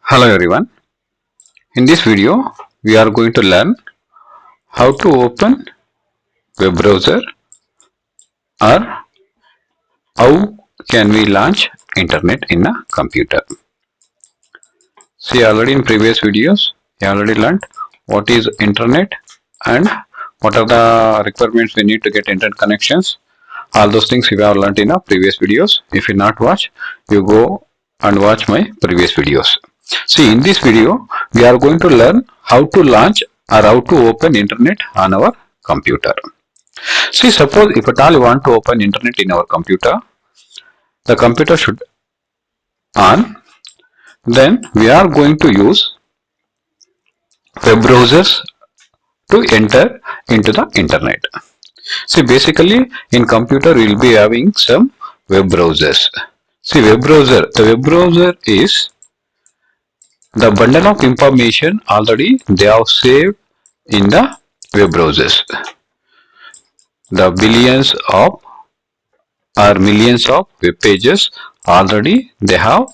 Hello everyone. In this video, we are going to learn how to open web browser or how can we launch internet in a computer. See, already in previous videos, you already learned what is internet and what are the requirements we need to get internet connections. All those things we have learned in our previous videos. If you not watch, you go and watch my previous videos. See, in this video, we are going to learn how to launch or how to open internet on our computer. See, suppose if at all you want to open internet in our computer, the computer should on, then we are going to use web browsers to enter into the internet. See, basically in computer we will be having some web browsers. See, the web browser is the bundle of information already they have saved in the web browsers. The billions of or millions of web pages already they have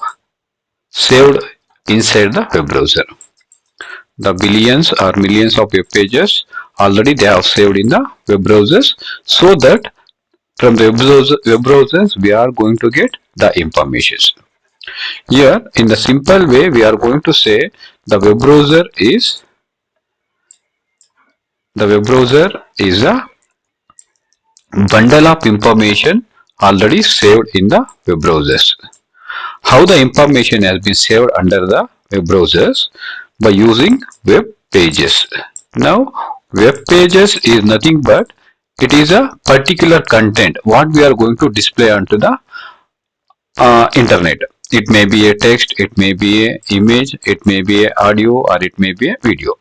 saved inside the web browser. The billions or millions of web pages already they have saved in the web browsers, so that from the web browsers we are going to get the information. Here in the simple way we are going to say the web browser is a bundle of information already saved in the web browsers. How the information has been saved under the web browsers? By using web pages. Now web pages is nothing but it is a particular content what we are going to display onto the internet. It may be a text, it may be a image, it may be a audio, or it may be a video.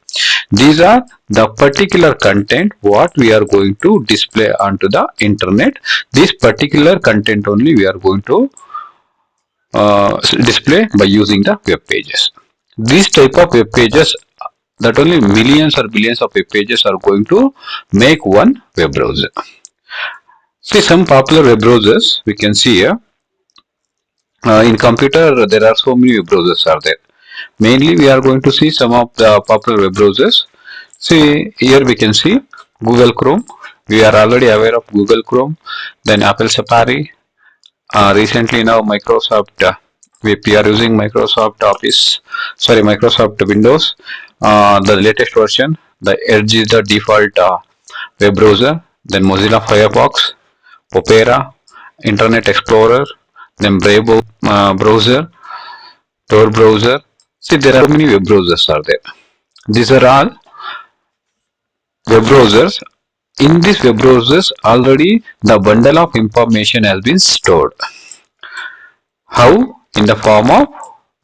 These are the particular content what we are going to display onto the internet. This particular content only we are going to display by using the web pages. These type of web pages, that only millions or billions of web pages are going to make one web browser. See, some popular web browsers we can see here. In computer there are so many web browsers are there. Mainly we are going to see some of the popular web browsers. See, here we can see Google Chrome. We are already aware of Google Chrome. Then Apple Safari. Recently now Microsoft, we are using Microsoft Windows. The latest version, the Edge is the default web browser. Then Mozilla Firefox, Opera, Internet Explorer, then Brave browser, Tor browser. See, there are many web browsers are there. These are all web browsers. In these web browsers already the bundle of information has been stored. How? In the form of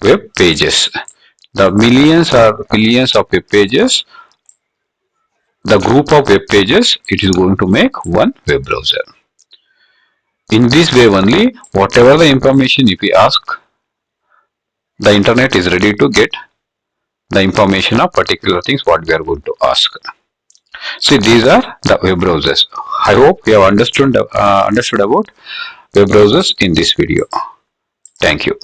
web pages. The millions or billions of web pages, the group of web pages, it is going to make one web browser. In this way only, whatever the information if we ask, the internet is ready to get the information of particular things what we are going to ask. See, these are the web browsers. I hope you have understood about web browsers in this video. Thank you.